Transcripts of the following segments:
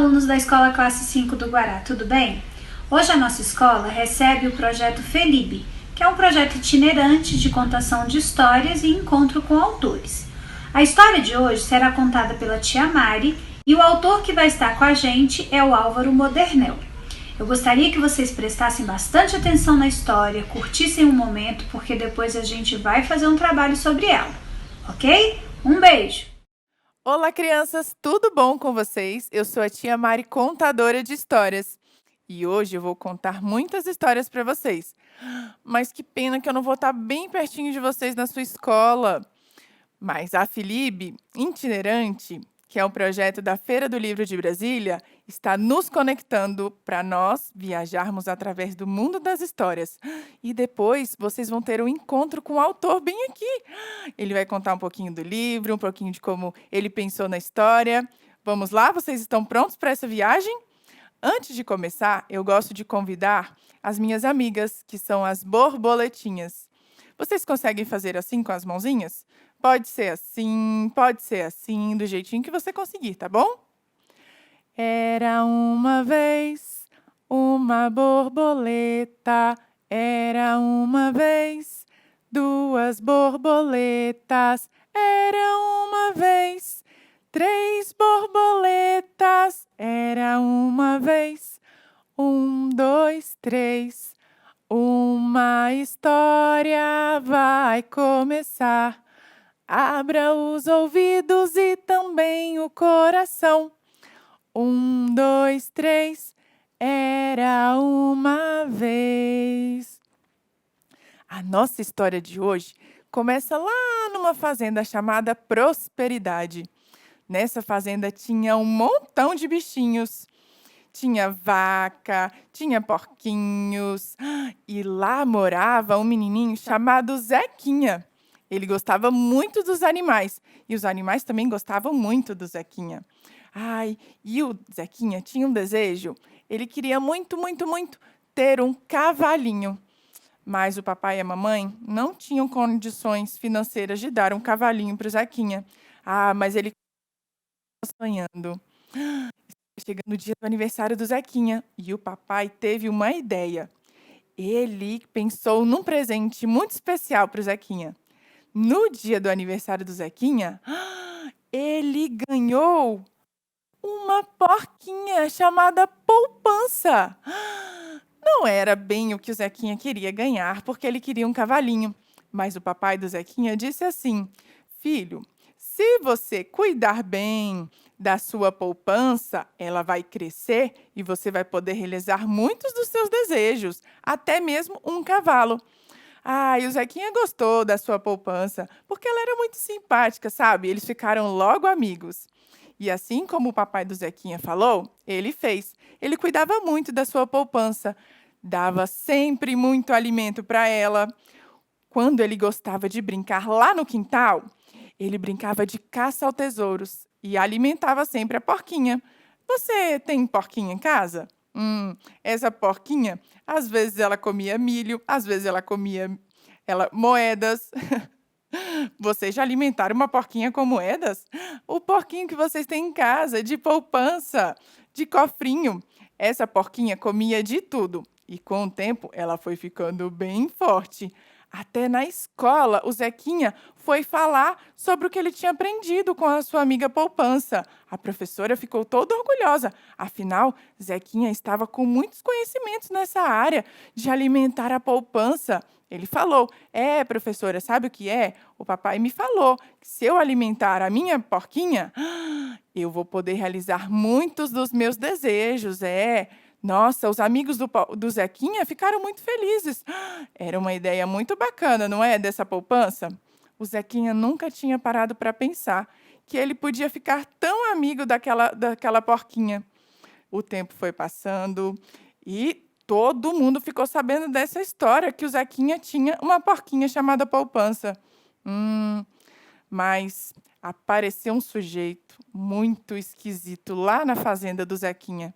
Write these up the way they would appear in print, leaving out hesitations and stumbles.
alunos da Escola Classe 5 do Guará, tudo bem? Hoje a nossa escola recebe o projeto FELIB, que é um projeto itinerante de contação de histórias e encontro com autores. A história de hoje será contada pela tia Mari e o autor que vai estar com a gente é o Álvaro Modernel. Eu gostaria que vocês prestassem bastante atenção na história, curtissem o momento, porque depois a gente vai fazer um trabalho sobre ela, ok? Um beijo! Olá, crianças! Tudo bom com vocês? Eu sou a tia Mari, contadora de histórias. E hoje eu vou contar muitas histórias para vocês. Mas que pena que eu não vou estar bem pertinho de vocês na sua escola. Mas a FELIB Itinerante, que é um projeto da Feira do Livro de Brasília, está nos conectando para nós viajarmos através do mundo das histórias. E depois vocês vão ter um encontro com o autor bem aqui. Ele vai contar um pouquinho do livro, um pouquinho de como ele pensou na história. Vamos lá? Vocês estão prontos para essa viagem? Antes de começar, eu gosto de convidar as minhas amigas, que são as borboletinhas. Vocês conseguem fazer assim com as mãozinhas? Pode ser assim, do jeitinho que você conseguir, tá bom? Era uma vez uma borboleta, era uma vez duas borboletas, era uma vez três borboletas, era uma vez dois, três. Uma história vai começar. Abra os ouvidos e também o coração. Dois, três. Era uma vez. A nossa história de hoje começa lá numa fazenda chamada Prosperidade. Nessa fazenda tinha um montão de bichinhos. Tinha vaca, tinha porquinhos, e lá morava um menininho chamado Zequinha. Ele gostava muito dos animais, e os animais também gostavam muito do Zequinha. Ai, e o Zequinha tinha um desejo, ele queria muito, muito, muito ter um cavalinho. Mas o papai e a mamãe não tinham condições financeiras de dar um cavalinho para o Zequinha. Ah, mas ele estava sonhando. Chegando o dia do aniversário do Zequinha e o papai teve uma ideia. Ele pensou num presente muito especial para o Zequinha. No dia do aniversário do Zequinha, ele ganhou uma porquinha chamada Poupança. Não era bem o que o Zequinha queria ganhar, porque ele queria um cavalinho. Mas o papai do Zequinha disse assim: filho, se você cuidar bem da sua poupança, ela vai crescer e você vai poder realizar muitos dos seus desejos, até mesmo um cavalo. Ah, e o Zequinha gostou da sua poupança, porque ela era muito simpática, sabe? Eles ficaram logo amigos. E assim como o papai do Zequinha falou, ele fez. Ele cuidava muito da sua poupança, dava sempre muito alimento para ela. Quando ele gostava de brincar lá no quintal, ele brincava de caça ao tesouros e alimentava sempre a porquinha. Você tem porquinha em casa? Essa porquinha, às vezes ela comia milho, às vezes ela comia moedas. Vocês já alimentaram uma porquinha com moedas? O porquinho que vocês têm em casa, de poupança, de cofrinho. Essa porquinha comia de tudo. E com o tempo, ela foi ficando bem forte. Até na escola, o Zequinha foi falar sobre o que ele tinha aprendido com a sua amiga Poupança. A professora ficou toda orgulhosa. Afinal, Zequinha estava com muitos conhecimentos nessa área de alimentar a poupança. Ele falou: professora, sabe o que é? O papai me falou que se eu alimentar a minha porquinha, eu vou poder realizar muitos dos meus desejos. Nossa, os amigos do Zequinha ficaram muito felizes. Era uma ideia muito bacana, não é, dessa poupança? O Zequinha nunca tinha parado para pensar que ele podia ficar tão amigo daquela porquinha. O tempo foi passando e todo mundo ficou sabendo dessa história, que o Zequinha tinha uma porquinha chamada Poupança. Mas apareceu um sujeito muito esquisito lá na fazenda do Zequinha.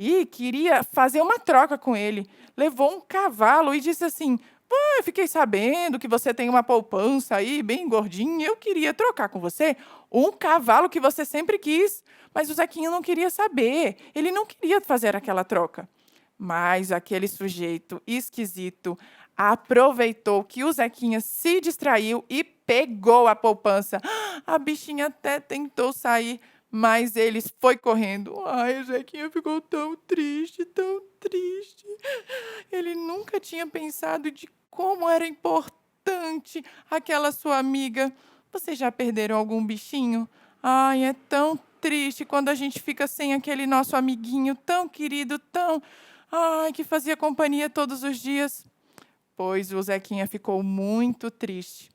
E queria fazer uma troca com ele. Levou um cavalo e disse assim: Eu fiquei sabendo que você tem uma poupança aí, bem gordinha. Eu queria trocar com você um cavalo que você sempre quis. Mas o Zequinha não queria saber. Ele não queria fazer aquela troca. Mas aquele sujeito esquisito aproveitou que o Zequinha se distraiu e pegou a poupança. A bichinha até tentou sair, mas ele foi correndo. Ai, o Zequinha ficou tão triste, tão triste. Ele nunca tinha pensado de como era importante aquela sua amiga. Vocês já perderam algum bichinho? Ai, é tão triste quando a gente fica sem aquele nosso amiguinho tão querido, tão... Ai, que fazia companhia todos os dias. Pois o Zequinha ficou muito triste.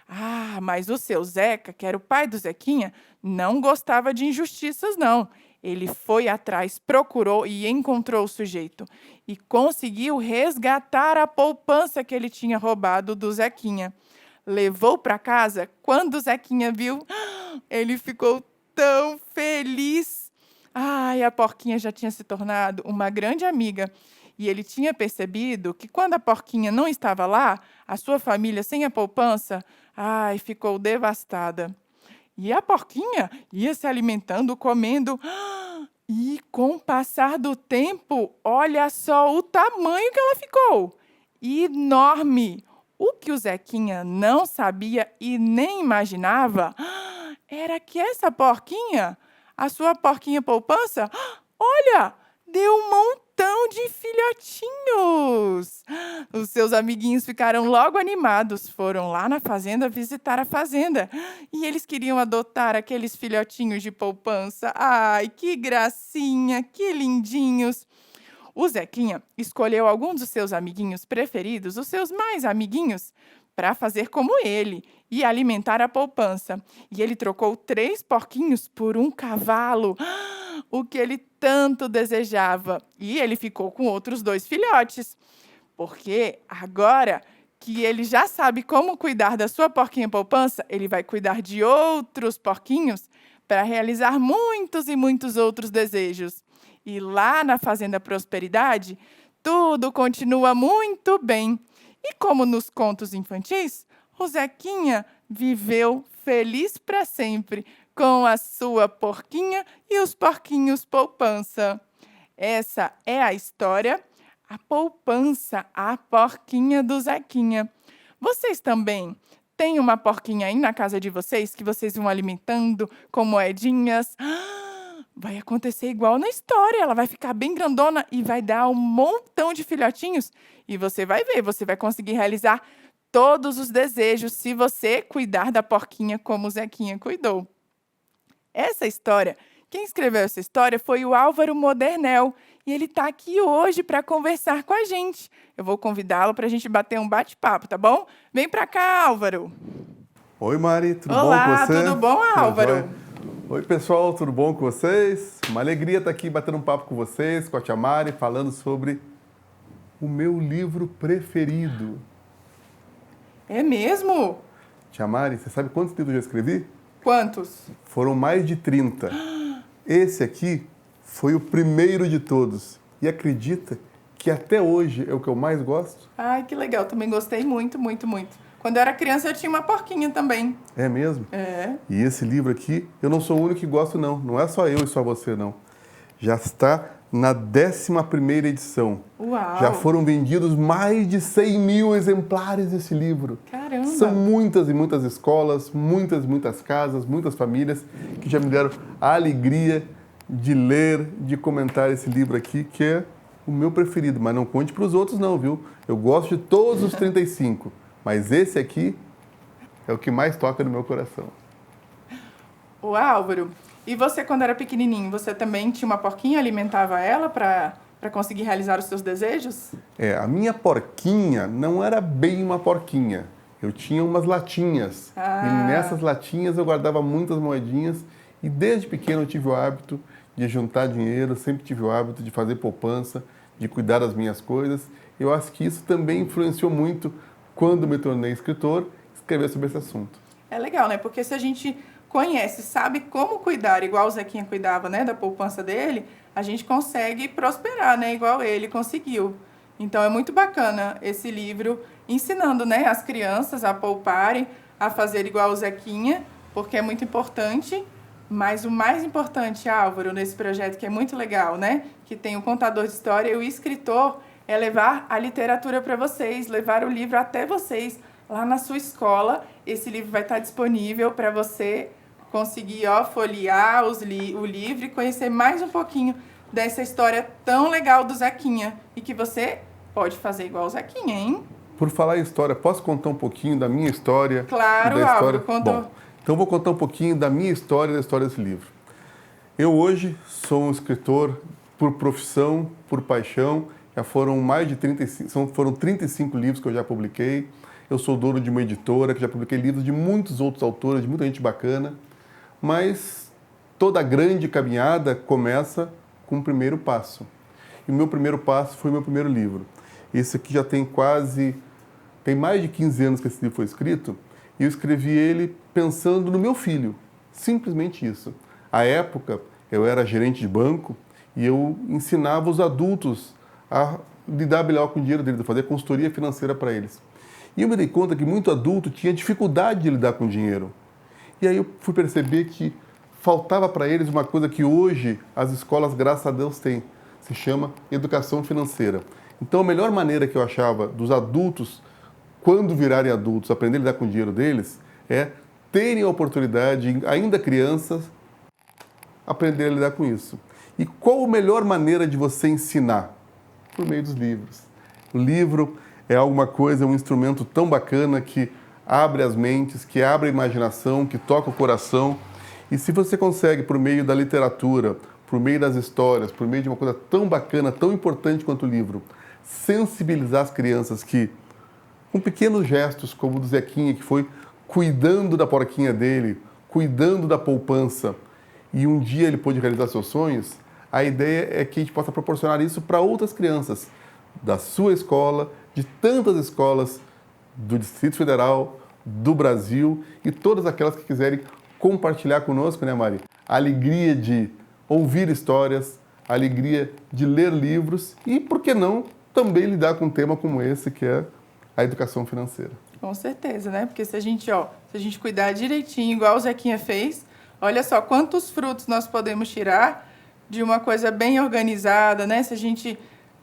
Ah, mas o seu Zeca, que era o pai do Zequinha, não gostava de injustiças, não. Ele foi atrás, procurou e encontrou o sujeito. E conseguiu resgatar a poupança que ele tinha roubado do Zequinha. Levou para casa, quando o Zequinha viu, ele ficou tão feliz. Ai, a porquinha já tinha se tornado uma grande amiga. E ele tinha percebido que quando a porquinha não estava lá, a sua família sem a poupança, ai, ficou devastada. E a porquinha ia se alimentando, comendo. E com o passar do tempo, olha só o tamanho que ela ficou. Enorme! O que o Zequinha não sabia e nem imaginava era que essa porquinha, a sua porquinha poupança, olha, deu um montão de filhotinhos. Os seus amiguinhos ficaram logo animados, foram lá na fazenda visitar a fazenda. E eles queriam adotar aqueles filhotinhos de poupança. Ai, que gracinha, que lindinhos. O Zequinha escolheu alguns dos seus amiguinhos preferidos, os seus mais amiguinhos, para fazer como ele e alimentar a poupança. E ele trocou 3 porquinhos por um cavalo, o que ele tanto desejava. E ele ficou com outros 2 filhotes, porque agora que ele já sabe como cuidar da sua porquinha poupança, ele vai cuidar de outros porquinhos para realizar muitos e muitos outros desejos. E lá na Fazenda Prosperidade, tudo continua muito bem. E como nos contos infantis, o Zequinha viveu feliz para sempre com a sua porquinha e os porquinhos poupança. Essa é a história, a poupança, a porquinha do Zequinha. Vocês também têm uma porquinha aí na casa de vocês que vocês vão alimentando com moedinhas? Vai acontecer igual na história, ela vai ficar bem grandona e vai dar um montão de filhotinhos. E você vai ver, você vai conseguir realizar todos os desejos se você cuidar da porquinha como o Zequinha cuidou. Essa história, quem escreveu essa história foi o Álvaro Modernel. E ele está aqui hoje para conversar com a gente. Eu vou convidá-lo para a gente bater um bate-papo, tá bom? Vem para cá, Álvaro. Oi, Mari, tudo bom com Olá, você? tudo bom, Álvaro? Oi, pessoal, tudo bom com vocês? Uma alegria estar aqui batendo um papo com vocês, com a tia Mari, falando sobre o meu livro preferido. É mesmo? Tia Mari, você sabe quantos livros eu já escrevi? Quantos? Foram mais de 30. Esse aqui foi o primeiro de todos. E acredita que até hoje é o que eu mais gosto? Ai, que legal. Também gostei muito, muito, muito. Quando eu era criança, eu tinha uma porquinha também. É mesmo? É. E esse livro aqui, eu não sou o único que gosto, não. Não é só eu e só você, não. Já está na 11ª edição. Uau! Já foram vendidos mais de 100 mil exemplares desse livro. Caramba! São muitas e muitas escolas, muitas e muitas casas, muitas famílias que já me deram a alegria de ler, de comentar esse livro aqui, que é o meu preferido. Mas não conte para os outros não, viu? Eu gosto de todos os 35, mas esse aqui é o que mais toca no meu coração. O Álvaro, e você quando era pequenininho, você também tinha uma porquinha, alimentava ela para conseguir realizar os seus desejos? A minha porquinha não era bem uma porquinha. Eu tinha umas latinhas. E nessas latinhas eu guardava muitas moedinhas. E desde pequeno eu tive o hábito de juntar dinheiro, sempre tive o hábito de fazer poupança, de cuidar das minhas coisas. Eu acho que isso também influenciou muito quando me tornei escritor, escrever sobre esse assunto. É legal, né? Porque se a gente conhece, sabe como cuidar, igual o Zequinha cuidava, né, da poupança dele, a gente consegue prosperar, né, igual ele conseguiu. Então é muito bacana esse livro ensinando, né, as crianças a pouparem, a fazer igual o Zequinha, porque é muito importante. Mas o mais importante, Álvaro, nesse projeto que é muito legal, né, que tem o contador de história e o escritor, é levar a literatura para vocês, levar o livro até vocês, lá na sua escola. Esse livro vai estar disponível para você conseguir folhear o livro e conhecer mais um pouquinho dessa história tão legal do Zequinha. E que você pode fazer igual o Zequinha, hein? Por falar em história, posso contar um pouquinho da minha história? Claro, da Álvaro, história? Bom, então eu vou contar um pouquinho da minha história e da história desse livro. Eu hoje sou um escritor por profissão, por paixão. Já foram mais de 35 livros que eu já publiquei. Eu sou dono de uma editora que já publiquei livros de muitos outros autores, de muita gente bacana. Mas toda grande caminhada começa com o primeiro passo. E o meu primeiro passo foi o meu primeiro livro. Esse aqui já tem mais de 15 anos que esse livro foi escrito. E eu escrevi ele pensando no meu filho. Simplesmente isso. À época, eu era gerente de banco e eu ensinava os adultos a lidar melhor com o dinheiro deles, a fazer consultoria financeira para eles. E eu me dei conta que muito adulto tinha dificuldade de lidar com o dinheiro. E aí eu fui perceber que faltava para eles uma coisa que hoje as escolas, graças a Deus, têm. Se chama educação financeira. Então a melhor maneira que eu achava dos adultos, quando virarem adultos, aprender a lidar com o dinheiro deles, é terem a oportunidade, ainda crianças, aprender a lidar com isso. E qual a melhor maneira de você ensinar? Por meio dos livros. O livro é alguma coisa, é um instrumento tão bacana que abre as mentes, que abre a imaginação, que toca o coração. E se você consegue, por meio da literatura, por meio das histórias, por meio de uma coisa tão bacana, tão importante quanto o livro, sensibilizar as crianças que, com pequenos gestos, como o do Zequinha, que foi cuidando da porquinha dele, cuidando da poupança, e um dia ele pôde realizar seus sonhos, a ideia é que a gente possa proporcionar isso para outras crianças da sua escola, de tantas escolas do Distrito Federal, do Brasil e todas aquelas que quiserem compartilhar conosco, né, Mari? A alegria de ouvir histórias, a alegria de ler livros e, por que não, também lidar com um tema como esse, que é a educação financeira. Com certeza, né? Porque se a gente cuidar direitinho, igual o Zequinha fez, olha só quantos frutos nós podemos tirar de uma coisa bem organizada, né? Se a gente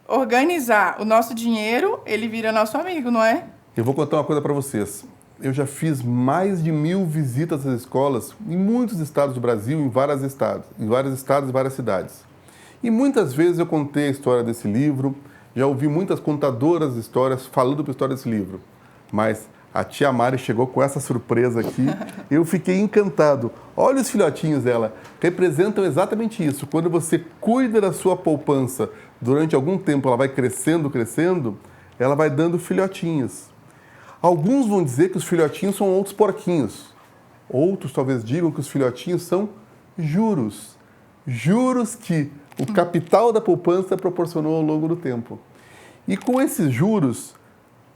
organizar o nosso dinheiro, ele vira nosso amigo, não é? Eu vou contar uma coisa para vocês. Eu já fiz mais de 1000 visitas às escolas em muitos estados do Brasil, em vários estados e várias cidades. E muitas vezes eu contei a história desse livro, já ouvi muitas contadoras de histórias falando da história desse livro. Mas a tia Mari chegou com essa surpresa aqui, eu fiquei encantado. Olha os filhotinhos dela, representam exatamente isso. Quando você cuida da sua poupança, durante algum tempo ela vai crescendo, ela vai dando filhotinhos. Alguns vão dizer que os filhotinhos são outros porquinhos. Outros talvez digam que os filhotinhos são juros. Juros que o capital da poupança proporcionou ao longo do tempo. E com esses juros,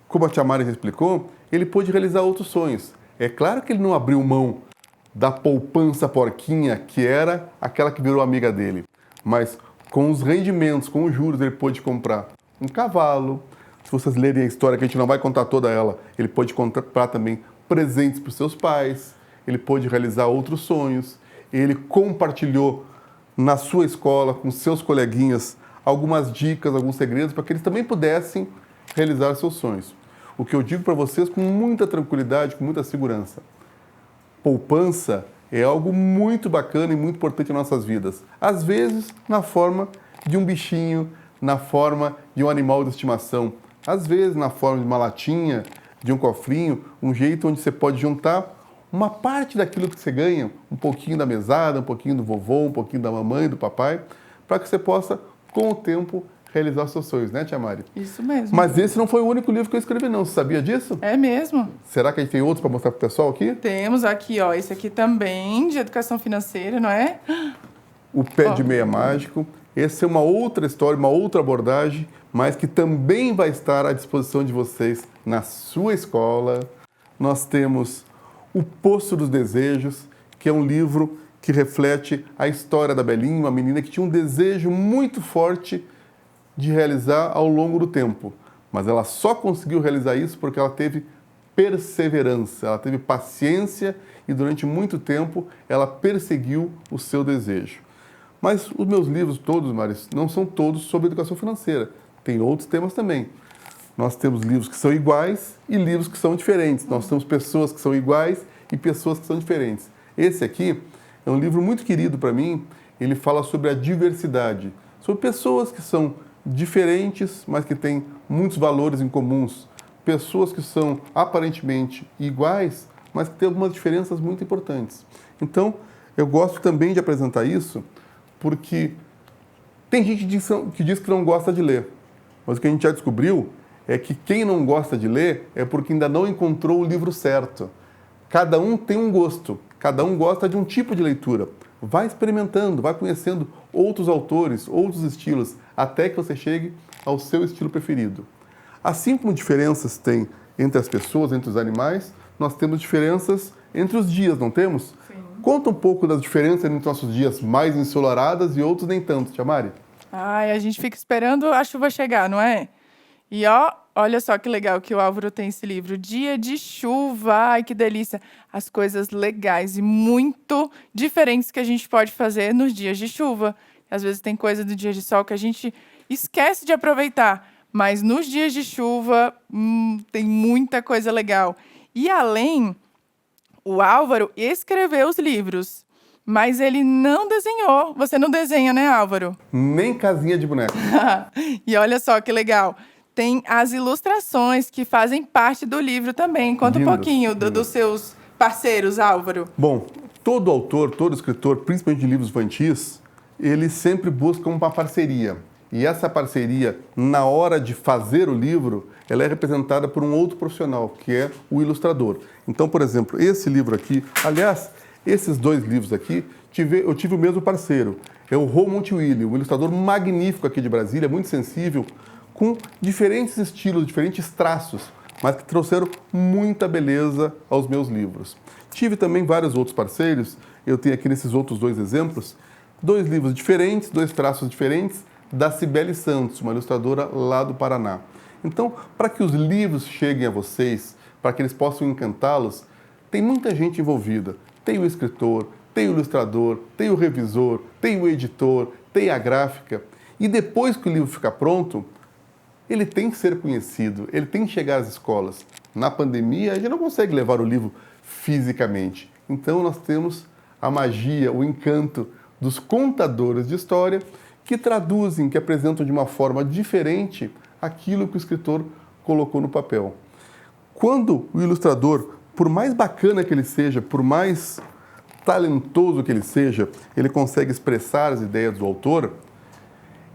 como a tia Mari já explicou, ele pôde realizar outros sonhos. É claro que ele não abriu mão da poupança porquinha, que era aquela que virou amiga dele. Mas com os rendimentos, com os juros, ele pôde comprar um cavalo. Se vocês lerem a história, que a gente não vai contar toda ela, ele pôde comprar também presentes para os seus pais, ele pôde realizar outros sonhos, ele compartilhou na sua escola, com seus coleguinhas, algumas dicas, alguns segredos, para que eles também pudessem realizar seus sonhos. O que eu digo para vocês com muita tranquilidade, com muita segurança. Poupança é algo muito bacana e muito importante em nossas vidas. Às vezes, na forma de um bichinho, na forma de um animal de estimação. Às vezes, na forma de uma latinha, de um cofrinho, um jeito onde você pode juntar uma parte daquilo que você ganha, um pouquinho da mesada, um pouquinho do vovô, um pouquinho da mamãe, do papai, para que você possa, com o tempo, realizar os seus sonhos, né, tia Mari? Isso mesmo. Mas esse não foi o único livro que eu escrevi, não. Você sabia disso? É mesmo. Será que a gente tem outros para mostrar para o pessoal aqui? Temos aqui, ó, esse aqui também, de educação financeira, não é? O Pé de Meia Mágico. Essa é uma outra história, uma outra abordagem, mas que também vai estar à disposição de vocês na sua escola. Nós temos O Poço dos Desejos, que é um livro que reflete a história da Belinha, uma menina que tinha um desejo muito forte de realizar ao longo do tempo, mas ela só conseguiu realizar isso porque ela teve perseverança, ela teve paciência e durante muito tempo ela perseguiu o seu desejo. Mas os meus livros todos, Maris, não são todos sobre educação financeira. Tem outros temas também. Nós temos livros que são iguais e livros que são diferentes. Nós temos pessoas que são iguais e pessoas que são diferentes. Esse aqui é um livro muito querido para mim. Ele fala sobre a diversidade, sobre pessoas que são diferentes, mas que têm muitos valores em comuns. Pessoas que são aparentemente iguais, mas que têm algumas diferenças muito importantes. Então, eu gosto também de apresentar isso porque tem gente que diz que não gosta de ler. Mas o que a gente já descobriu é que quem não gosta de ler é porque ainda não encontrou o livro certo. Cada um tem um gosto, cada um gosta de um tipo de leitura. Vai experimentando, vai conhecendo outros autores, outros estilos, até que você chegue ao seu estilo preferido. Assim como diferenças tem entre as pessoas, entre os animais, nós temos diferenças entre os dias, não temos? Sim. Conta um pouco das diferenças entre nossos dias mais ensolarados e outros nem tanto, Tia Mari. Ai, a gente fica esperando a chuva chegar, não é? E olha só que legal que o Álvaro tem esse livro, Dia de Chuva, ai que delícia. As coisas legais e muito diferentes que a gente pode fazer nos dias de chuva. Às vezes tem coisa do dia de sol que a gente esquece de aproveitar, mas nos dias de chuva tem muita coisa legal. E além, o Álvaro escreveu os livros, mas ele não desenhou. Você não desenha, né, Álvaro? Nem casinha de boneca. E olha só que legal. Tem as ilustrações que fazem parte do livro também. Conta um pouquinho dos seus parceiros, Álvaro. Bom, todo autor, todo escritor, principalmente de livros infantis, ele sempre busca uma parceria. E essa parceria, na hora de fazer o livro, ela é representada por um outro profissional, que é o ilustrador. Então, por exemplo, esse livro aqui, aliás, esses dois livros aqui, eu tive o mesmo parceiro. É o Rô Montevilli, um ilustrador magnífico aqui de Brasília, muito sensível, com diferentes estilos, diferentes traços, mas que trouxeram muita beleza aos meus livros. Tive também vários outros parceiros, eu tenho aqui nesses outros dois exemplos, dois livros diferentes, dois traços diferentes, da Cibele Santos, uma ilustradora lá do Paraná. Então, para que os livros cheguem a vocês, para que eles possam encantá-los, tem muita gente envolvida. Tem o escritor, tem o ilustrador, tem o revisor, tem o editor, tem a gráfica. E depois que o livro ficar pronto, ele tem que ser conhecido, ele tem que chegar às escolas. Na pandemia, a gente não consegue levar o livro fisicamente. Então, nós temos a magia, o encanto dos contadores de história que traduzem, que apresentam de uma forma diferente aquilo que o escritor colocou no papel. Quando o ilustrador, por mais bacana que ele seja, por mais talentoso que ele seja, ele consegue expressar as ideias do autor,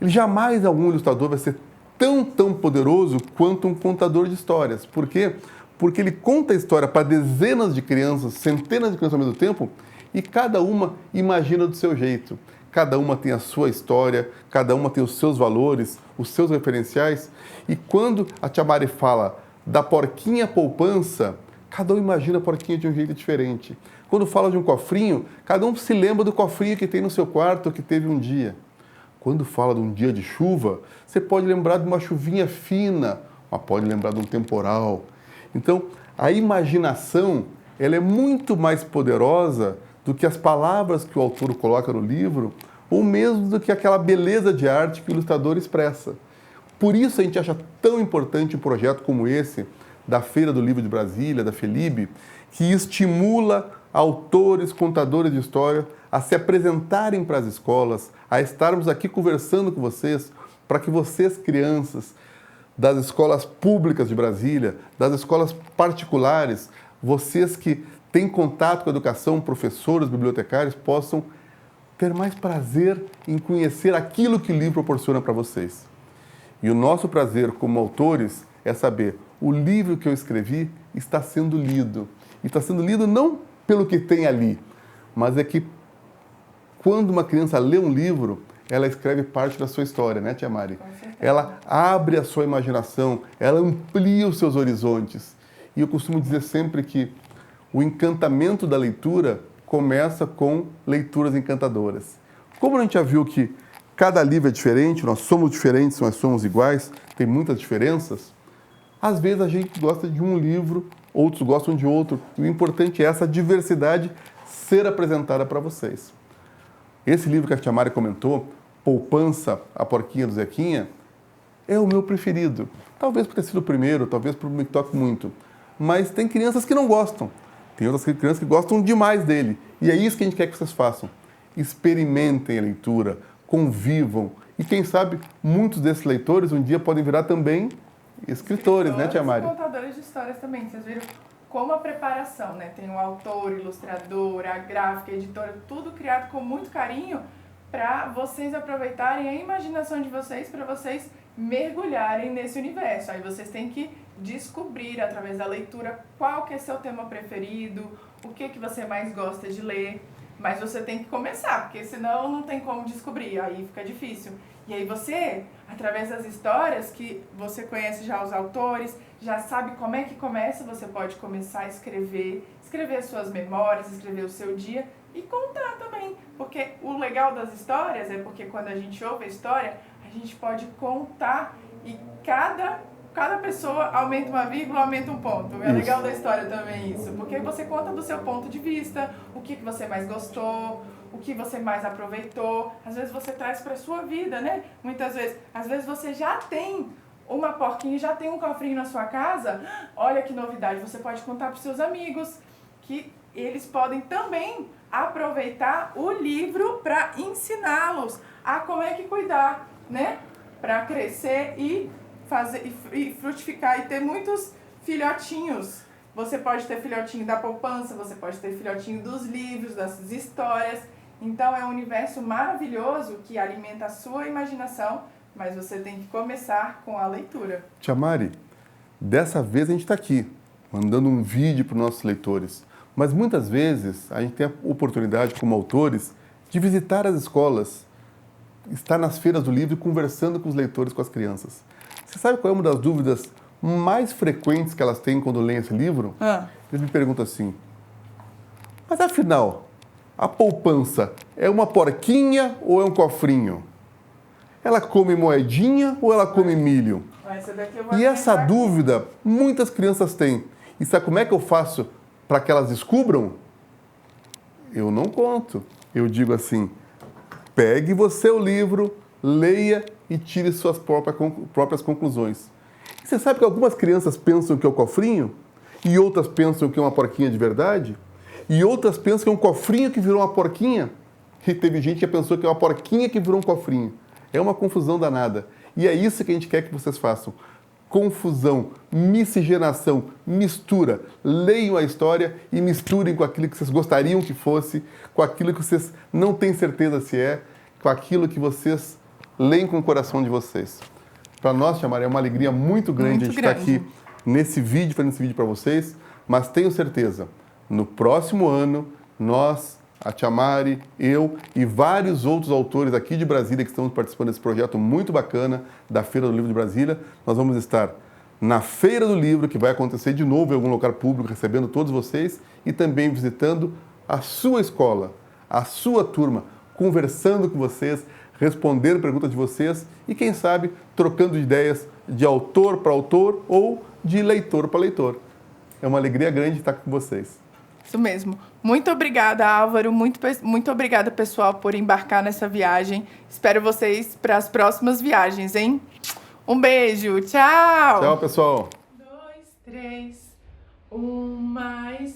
ele jamais, algum ilustrador, vai ser tão poderoso quanto um contador de histórias. Por quê? Porque ele conta a história para dezenas de crianças, centenas de crianças ao mesmo tempo, e cada uma imagina do seu jeito. Cada uma tem a sua história, cada uma tem os seus valores, os seus referenciais. E quando a Tia Mari fala da porquinha poupança, cada um imagina a porquinha de um jeito diferente. Quando fala de um cofrinho, cada um se lembra do cofrinho que tem no seu quarto, que teve um dia. Quando fala de um dia de chuva, você pode lembrar de uma chuvinha fina, mas pode lembrar de um temporal. Então, a imaginação, ela é muito mais poderosa do que as palavras que o autor coloca no livro, ou mesmo do que aquela beleza de arte que o ilustrador expressa. Por isso a gente acha tão importante um projeto como esse, da Feira do Livro de Brasília, da FELIB, que estimula autores, contadores de história a se apresentarem para as escolas, a estarmos aqui conversando com vocês, para que vocês, crianças, das escolas públicas de Brasília, das escolas particulares, vocês que têm contato com a educação, professores, bibliotecários, possam ter mais prazer em conhecer aquilo que o livro proporciona para vocês. E o nosso prazer como autores é saber, o livro que eu escrevi está sendo lido. E está sendo lido não pelo que tem ali, mas é que quando uma criança lê um livro, ela escreve parte da sua história, né, Tia Mari? Ela abre a sua imaginação, ela amplia os seus horizontes. E eu costumo dizer sempre que o encantamento da leitura começa com leituras encantadoras. Como a gente já viu que cada livro é diferente, nós somos diferentes, nós somos iguais, tem muitas diferenças, Às vezes a gente gosta de um livro, outros gostam de outro. E o importante é essa diversidade ser apresentada para vocês. Esse livro que a Tia Mari comentou, Poupança, a Porquinha do Zequinha, é o meu preferido. Talvez por ter sido o primeiro, talvez por me toque muito. Mas tem crianças que não gostam. Tem outras crianças que gostam demais dele. E é isso que a gente quer que vocês façam. Experimentem a leitura, convivam. E quem sabe, muitos desses leitores um dia podem virar também escritores, né, Tia Mari? Contadores de histórias também. Vocês viram como a preparação, né? Tem o autor, ilustrador, a gráfica, a editora, tudo criado com muito carinho para vocês aproveitarem a imaginação de vocês, para vocês mergulharem nesse universo. Aí vocês têm que descobrir através da leitura qual que é seu tema preferido, o que você mais gosta de ler. Mas você tem que começar, porque senão não tem como descobrir, aí fica difícil. E aí você, através das histórias que você conhece já os autores, já sabe como é que começa, você pode começar a escrever as suas memórias, escrever o seu dia e contar também. Porque o legal das histórias é porque quando a gente ouve a história, a gente pode contar e cada pessoa aumenta uma vírgula, aumenta um ponto. É legal da história também isso, porque você conta do seu ponto de vista, o que você mais gostou, o que você mais aproveitou. Às vezes você traz para sua vida, né? Muitas vezes, às vezes você já tem uma porquinha, já tem um cofrinho na sua casa. Olha que novidade, você pode contar para os seus amigos que eles podem também aproveitar o livro para ensiná-los a como é que cuidar, né? Para crescer e fazer e frutificar e ter muitos filhotinhos. Você pode ter filhotinho da poupança, você pode ter filhotinho dos livros, das histórias. Então é um universo maravilhoso que alimenta a sua imaginação, mas você tem que começar com a leitura. Tia Mari, dessa vez a gente está aqui, mandando um vídeo para os nossos leitores. Mas muitas vezes a gente tem a oportunidade, como autores, de visitar as escolas, estar nas feiras do livro e conversando com os leitores, com as crianças. Você sabe qual é uma das dúvidas mais frequentes que elas têm quando leem esse livro? Eles me perguntam assim, mas afinal, a poupança é uma porquinha ou é um cofrinho? Ela come moedinha ou ela come milho? E essa dúvida muitas crianças têm. E sabe como é que eu faço para que elas descubram? Eu não conto. Eu digo assim, pegue você o livro, leia e tire suas próprias conclusões. E você sabe que algumas crianças pensam que é o cofrinho, e outras pensam que é uma porquinha de verdade, e outras pensam que é um cofrinho que virou uma porquinha, e teve gente que pensou que é uma porquinha que virou um cofrinho. É uma confusão danada. E é isso que a gente quer que vocês façam. Confusão, miscigenação, mistura. Leiam a história e misturem com aquilo que vocês gostariam que fosse, com aquilo que vocês não têm certeza se é, com aquilo que vocês leem com o coração de vocês. Para nós, Tia Mari, é uma alegria muito grande a gente estar aqui nesse vídeo, fazendo esse vídeo para vocês, mas tenho certeza, no próximo ano, nós, a Tia Mari, eu e vários outros autores aqui de Brasília que estamos participando desse projeto muito bacana da Feira do Livro de Brasília, nós vamos estar na Feira do Livro, que vai acontecer de novo em algum lugar público, recebendo todos vocês e também visitando a sua escola, a sua turma, conversando com vocês, respondendo perguntas de vocês e, quem sabe, trocando ideias de autor para autor ou de leitor para leitor. É uma alegria grande estar com vocês. Isso mesmo. Muito obrigada, Álvaro. Muito obrigada, pessoal, por embarcar nessa viagem. Espero vocês para as próximas viagens, hein? Um beijo. Tchau. Tchau, pessoal. 2, 3. 1 mais